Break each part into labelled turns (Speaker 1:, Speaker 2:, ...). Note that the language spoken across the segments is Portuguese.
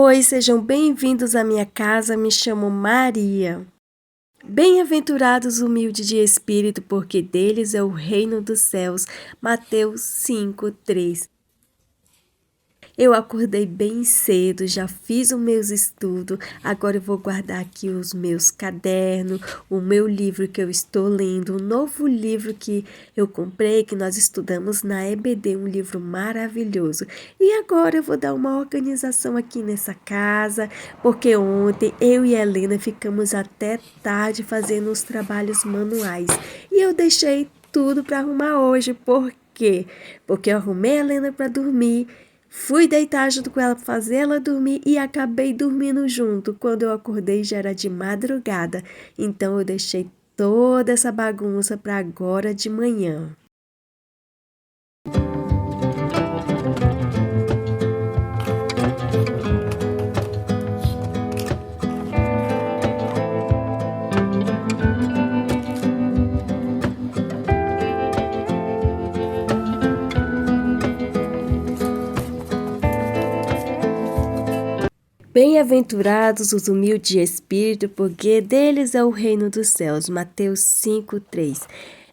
Speaker 1: Oi, sejam bem-vindos à minha casa, me chamo Maria. Bem-aventurados humildes de espírito, porque deles é o reino dos céus. Mateus 5:3. Eu acordei bem cedo, já fiz os meus estudos, agora eu vou guardar aqui os meus cadernos, o meu livro que eu estou lendo, um novo livro que eu comprei, que nós estudamos na EBD, um livro maravilhoso. E agora eu vou dar uma organização aqui nessa casa, porque ontem eu e a Helena ficamos até tarde fazendo os trabalhos manuais. E eu deixei tudo para arrumar hoje, por quê? Porque eu arrumei a Helena para dormir. Fui deitar junto com ela para fazer ela dormir e acabei dormindo junto. Quando eu acordei já era de madrugada, então eu deixei toda essa bagunça para agora de manhã. Bem-aventurados os humildes de espírito, porque deles é o reino dos céus. Mateus 5:3.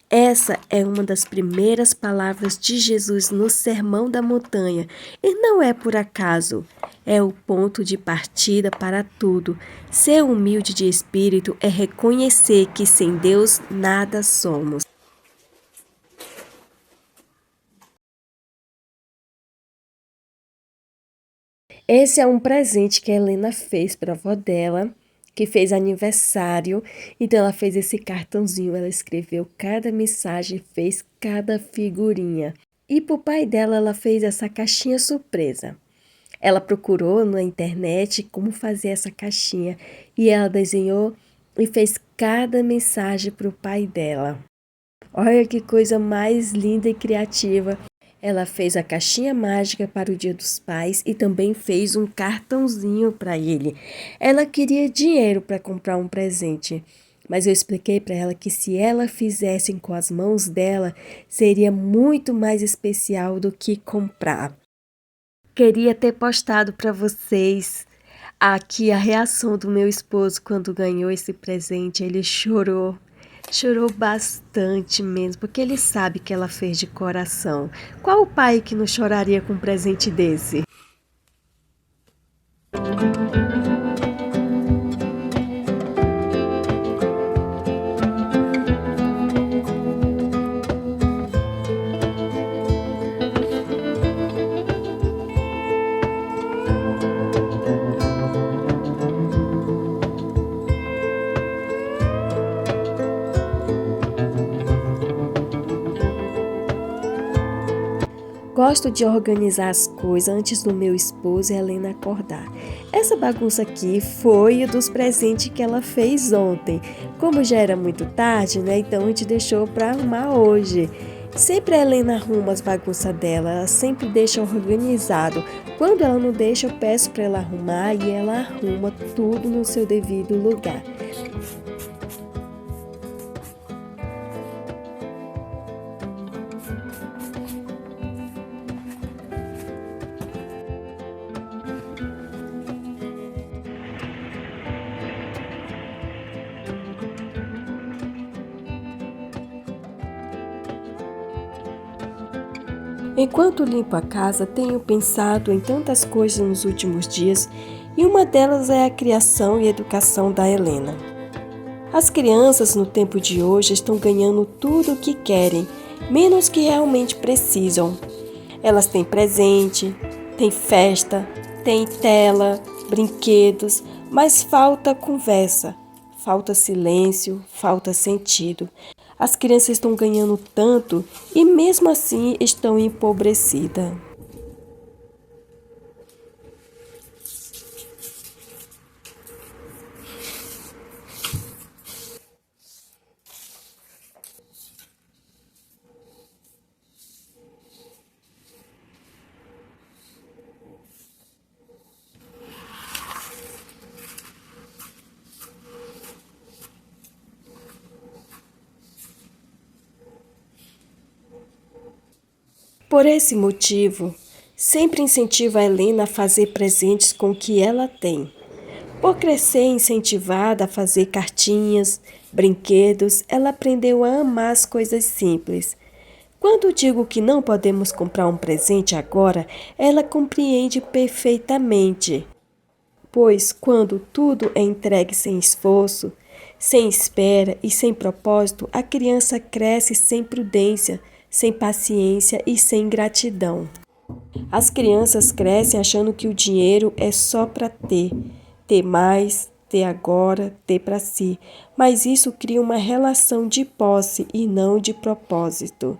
Speaker 1: Essa é uma das primeiras palavras de Jesus no Sermão da Montanha, e não é por acaso. É o ponto de partida para tudo. Ser humilde de espírito é reconhecer que sem Deus nada somos. Esse é um presente que a Helena fez para a avó dela, que fez aniversário. Então ela fez esse cartãozinho, ela escreveu cada mensagem, fez cada figurinha. E para o pai dela ela fez essa caixinha surpresa. Ela procurou na internet como fazer essa caixinha e ela desenhou e fez cada mensagem para o pai dela. Olha que coisa mais linda e criativa. Ela fez a caixinha mágica para o Dia dos Pais e também fez um cartãozinho para ele. Ela queria dinheiro para comprar um presente, mas eu expliquei para ela que se ela fizesse com as mãos dela, seria muito mais especial do que comprar. Queria ter postado para vocês aqui a reação do meu esposo quando ganhou esse presente. Ele chorou. Chorou bastante mesmo, porque ele sabe que ela fez de coração. Qual o pai que não choraria com um presente desse? Gosto de organizar as coisas antes do meu esposo e a Helena acordar. Essa bagunça aqui foi o dos presentes que ela fez ontem. Como já era muito tarde, né? Então a gente deixou para arrumar hoje. Sempre a Helena arruma as bagunças dela, ela sempre deixa organizado. Quando ela não deixa, eu peço para ela arrumar e ela arruma tudo no seu devido lugar. Enquanto limpo a casa, tenho pensado em tantas coisas nos últimos dias e uma delas é a criação e educação da Helena. As crianças no tempo de hoje estão ganhando tudo o que querem, menos que realmente precisam. Elas têm presente, têm festa, têm tela, brinquedos, mas falta conversa, falta silêncio, falta sentido. As crianças estão ganhando tanto e mesmo assim estão empobrecidas. Por esse motivo, Sempre incentiva a Helena a fazer presentes com o que ela tem. Por crescer incentivada a fazer cartinhas, brinquedos, ela aprendeu a amar as coisas simples. Quando digo que não podemos comprar um presente agora, ela compreende perfeitamente. Pois quando tudo é entregue sem esforço, sem espera e sem propósito, a criança cresce sem prudência, sem paciência e sem gratidão. As crianças crescem achando que o dinheiro é só para ter mais, ter agora, ter para si, mas isso cria uma relação de posse e não de propósito.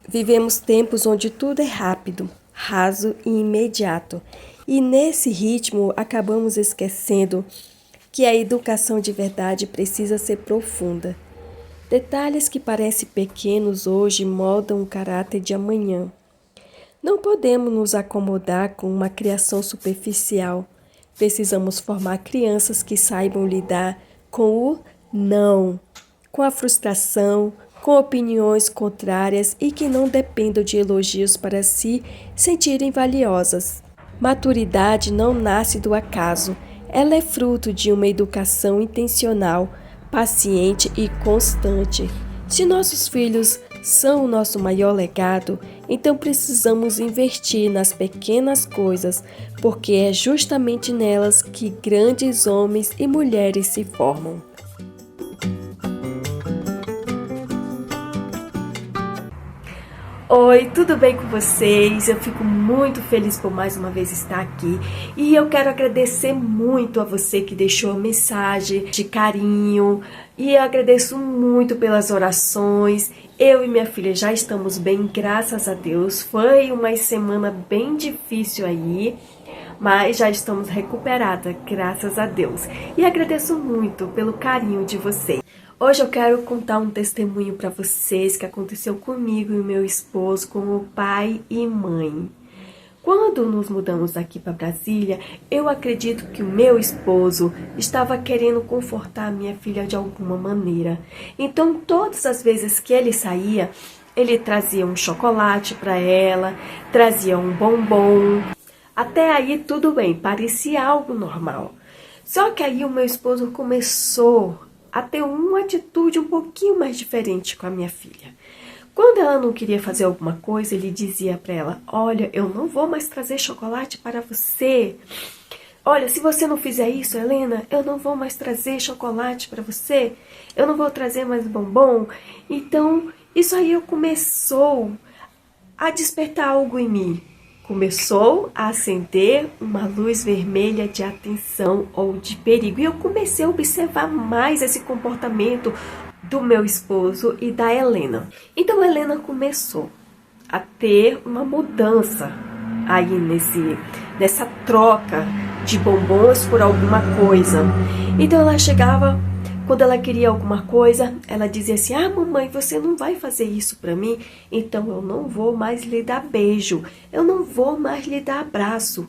Speaker 1: Vivemos tempos onde tudo é rápido, raso e imediato. E nesse ritmo acabamos esquecendo que a educação de verdade precisa ser profunda. Detalhes que parecem pequenos hoje moldam o caráter de amanhã. Não podemos nos acomodar com uma criação superficial. Precisamos formar crianças que saibam lidar com o não, com a frustração, com opiniões contrárias e que não dependam de elogios para se sentirem valiosas. Maturidade não nasce do acaso, ela é fruto de uma educação intencional, paciente e constante. Se nossos filhos são o nosso maior legado, então precisamos investir nas pequenas coisas, porque é justamente nelas que grandes homens e mulheres se formam. Oi, tudo bem com vocês? Eu fico muito feliz por mais uma vez estar aqui e eu quero agradecer muito a você que deixou a mensagem de carinho e eu agradeço muito pelas orações. Eu e minha filha já estamos bem, graças a Deus. Foi uma semana bem difícil aí, mas já estamos recuperadas, graças a Deus. E agradeço muito pelo carinho de vocês. Hoje eu quero contar um testemunho para vocês que aconteceu comigo e meu esposo como pai e mãe. Quando nos mudamos aqui para Brasília, eu acredito que o meu esposo estava querendo confortar a minha filha de alguma maneira. Então, todas as vezes que ele saía, ele trazia um chocolate para ela, trazia um bombom. Até aí tudo bem, parecia algo normal. Só que aí o meu esposo começou a ter uma atitude um pouquinho mais diferente com a minha filha. Quando ela não queria fazer alguma coisa, ele dizia para ela: olha, eu não vou mais trazer chocolate para você. Olha, se você não fizer isso, Helena, eu não vou mais trazer chocolate para você. Eu não vou trazer mais bombom. Então, isso aí começou a despertar algo em mim. Começou a acender uma luz vermelha de atenção ou de perigo. E eu comecei a observar mais esse comportamento do meu esposo e da Helena. Então a Helena começou a ter uma mudança aí nessa troca de bombons por alguma coisa. Então ela chegava, quando ela queria alguma coisa, ela dizia assim: ah, mamãe, você não vai fazer isso para mim? Então eu não vou mais lhe dar beijo, eu não vou mais lhe dar abraço.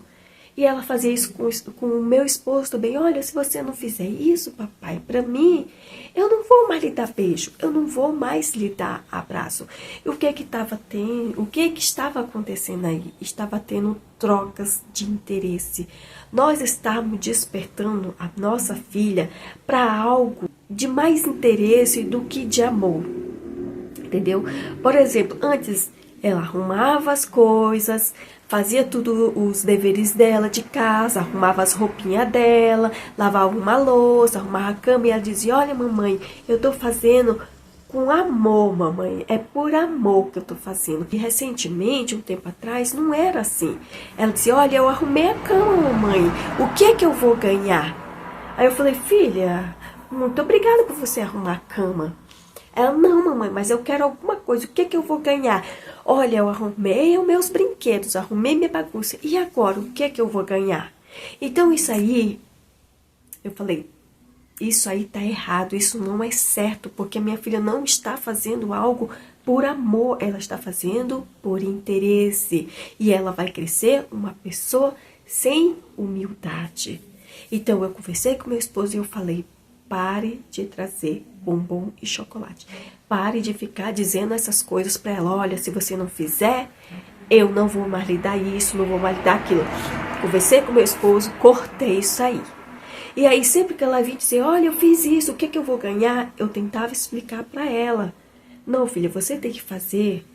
Speaker 1: E ela fazia isso com o meu esposo também. Olha, se você não fizer isso, papai, para mim, eu não vou mais lhe dar beijo, eu não vou mais lhe dar abraço. E o que estava acontecendo aí? Estava tendo trocas de interesse. Nós estávamos despertando a nossa filha para algo de mais interesse do que de amor. Entendeu? Por exemplo, antes ela arrumava as coisas, fazia tudo os deveres dela de casa, arrumava as roupinhas dela, lavava uma louça, arrumava a cama e ela dizia: olha, mamãe, eu tô fazendo com amor, mamãe, é por amor que eu tô fazendo. E recentemente, um tempo atrás, não era assim. Ela dizia: olha, eu arrumei a cama, mamãe, o que é que eu vou ganhar? Aí eu falei: filha, muito obrigada por você arrumar a cama. Ela, não, mamãe, mas eu quero alguma coisa, o que que eu vou ganhar? Olha, eu arrumei os meus brinquedos, arrumei minha bagunça, e agora, o que que eu vou ganhar? Então, isso aí, eu falei, isso aí tá errado, isso não é certo, porque minha filha não está fazendo algo por amor, ela está fazendo por interesse. E ela vai crescer uma pessoa sem humildade. Então eu conversei com meu esposo e eu falei, pare de trazer bombom e chocolate. Pare de ficar dizendo essas coisas para ela. Olha, se você não fizer, eu não vou mais lhe dar isso, não vou mais lhe dar aquilo. Conversei com meu esposo, cortei isso aí. E aí, sempre que ela vinha dizer, olha, eu fiz isso, o que que eu vou ganhar? Eu tentava explicar para ela. Não, filha, você tem que fazer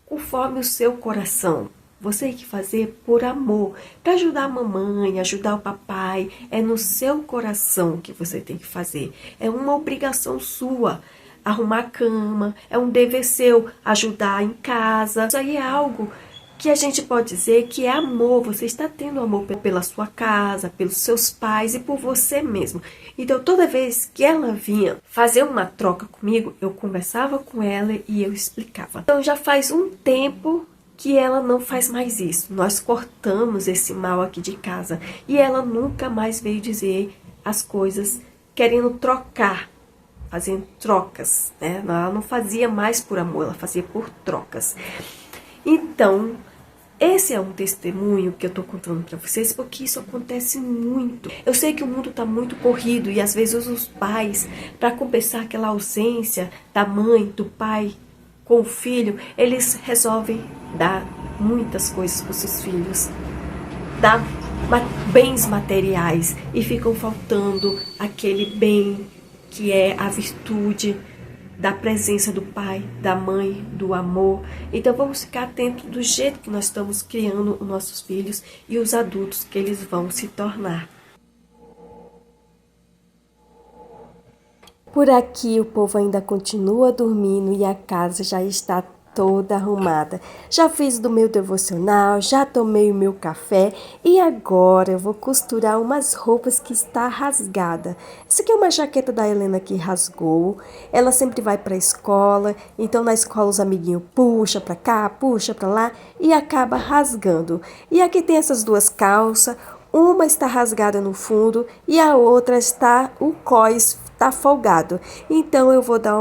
Speaker 1: conforme o seu coração. Você tem que fazer por amor, para ajudar a mamãe, ajudar o papai. É no seu coração que você tem que fazer. É uma obrigação sua. Arrumar a cama, é um dever seu ajudar em casa. Isso aí é algo que a gente pode dizer que é amor. Você está tendo amor pela sua casa, pelos seus pais e por você mesmo. Então, toda vez que ela vinha fazer uma troca comigo, eu conversava com ela e eu explicava. Então, já faz um tempo que ela não faz mais isso. Nós cortamos esse mal aqui de casa e ela nunca mais veio dizer as coisas querendo trocar, fazendo trocas, né? Ela não fazia mais por amor, ela fazia por trocas. Então, esse é um testemunho que eu tô contando para vocês, porque isso acontece muito. Eu sei que o mundo tá muito corrido e às vezes os pais, para compensar aquela ausência da mãe, do pai com o filho, eles resolvem dar muitas coisas para os seus filhos, dar bens materiais e ficam faltando aquele bem que é a virtude da presença do pai, da mãe, do amor. Então vamos ficar atentos do jeito que nós estamos criando os nossos filhos e os adultos que eles vão se tornar. Por aqui o povo ainda continua dormindo e a casa já está toda arrumada. Já fiz do meu devocional, já tomei o meu café e agora eu vou costurar umas roupas que está rasgada. Essa aqui é uma jaqueta da Helena que rasgou. Ela sempre vai para a escola, então na escola os amiguinhos puxa para cá, puxa para lá e acaba rasgando. E aqui tem essas duas calças. Uma está rasgada no fundo e a outra está, o cós está folgado. Então eu vou dar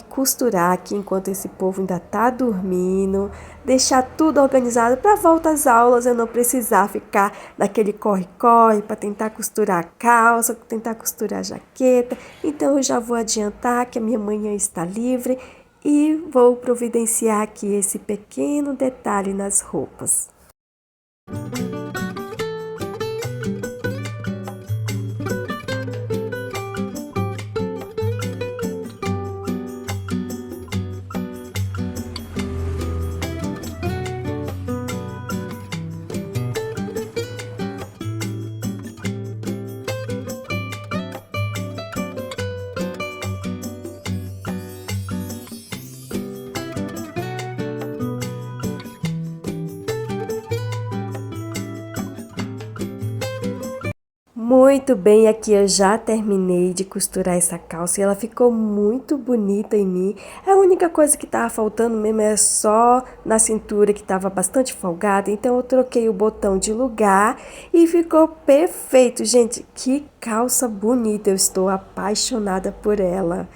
Speaker 1: costurar aqui enquanto esse povo ainda está dormindo, deixar tudo organizado para volta às aulas eu não precisar ficar naquele corre-corre para tentar costurar a calça, tentar costurar a jaqueta. Então eu já vou adiantar que a minha manhã está livre e vou providenciar aqui esse pequeno detalhe nas roupas. Muito bem, aqui eu já terminei de costurar essa calça e ela ficou muito bonita em mim. A única coisa que tava faltando mesmo é só na cintura, que estava bastante folgada, então eu troquei o botão de lugar e ficou perfeito. Gente, que calça bonita, eu estou apaixonada por ela.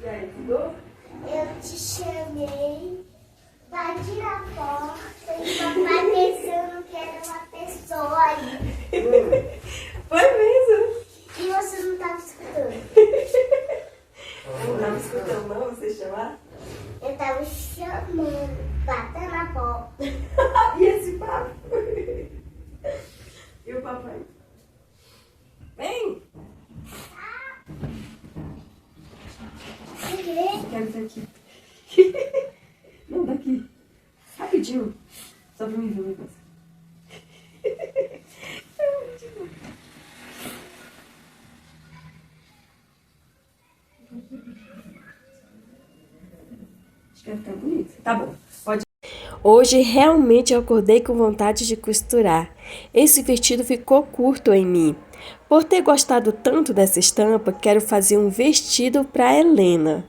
Speaker 1: E aí, ficou?
Speaker 2: Eu te chamei, bati na porta e papai pensando que era uma pessoa aí.
Speaker 1: Foi mesmo?
Speaker 2: E você não estava escutando.
Speaker 1: Não estava escutando não, você chamar?
Speaker 2: Eu estava chamando, batendo na porta.
Speaker 1: E esse papo? E o papai? Vem! Quero ver aqui. Não, daqui. Rapidinho. Só pra mim ver o negócio. Acho que vai ficar bonito. Tá bom. Pode. Hoje realmente eu acordei com vontade de costurar. Esse vestido ficou curto em mim. Por ter gostado tanto dessa estampa, quero fazer um vestido para Helena.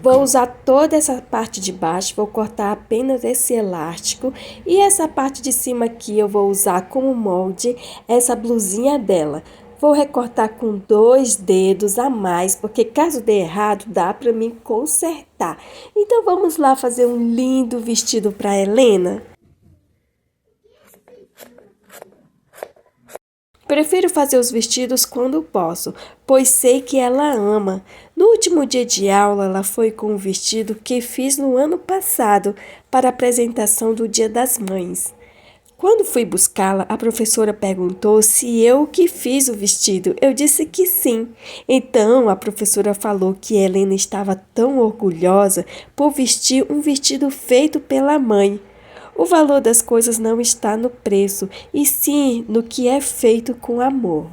Speaker 1: Vou usar toda essa parte de baixo, vou cortar apenas esse elástico e essa parte de cima aqui eu vou usar como molde essa blusinha dela. Vou recortar com 2 dedos a mais, porque caso dê errado, dá para mim consertar. Então vamos lá fazer um lindo vestido para Helena? Prefiro fazer os vestidos quando posso, pois sei que ela ama. No último dia de aula, ela foi com o vestido que fiz no ano passado para a apresentação do Dia das Mães. Quando fui buscá-la, a professora perguntou se eu que fiz o vestido. Eu disse que sim. Então, a professora falou que Helena estava tão orgulhosa por vestir um vestido feito pela mãe. O valor das coisas não está no preço, e sim no que é feito com amor.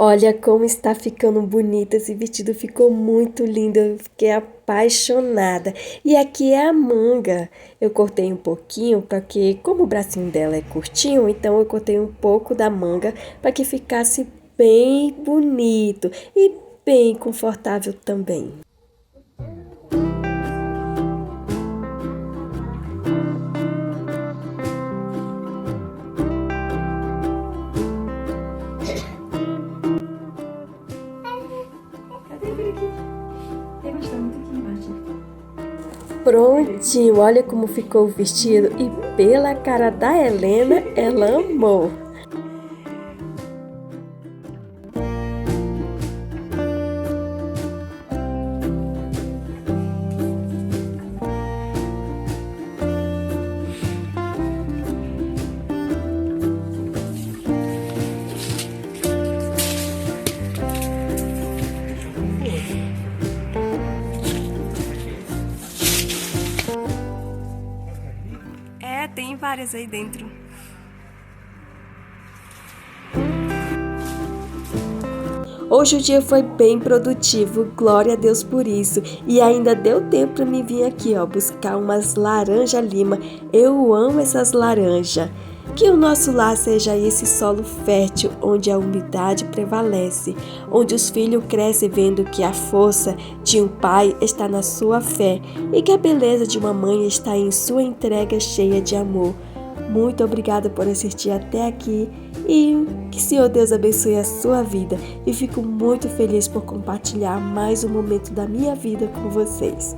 Speaker 1: Olha como está ficando bonito, esse vestido ficou muito lindo, eu fiquei apaixonada. E aqui é a manga, eu cortei um pouquinho, porque como o bracinho dela é curtinho, então eu cortei um pouco da manga para que ficasse bem bonito e bem confortável também. Prontinho, olha como ficou o vestido e pela cara da Helena, ela amou. Tem várias aí dentro. Hoje o dia foi bem produtivo, glória a Deus por isso. E ainda deu tempo para mim vir aqui, ó, buscar umas laranja lima. Eu amo essas laranjas. Que o nosso lar seja esse solo fértil, onde a umidade prevalece, onde os filhos crescem vendo que a força de um pai está na sua fé e que a beleza de uma mãe está em sua entrega cheia de amor. Muito obrigada por assistir até aqui e que Senhor Deus abençoe a sua vida. E fico muito feliz por compartilhar mais um momento da minha vida com vocês.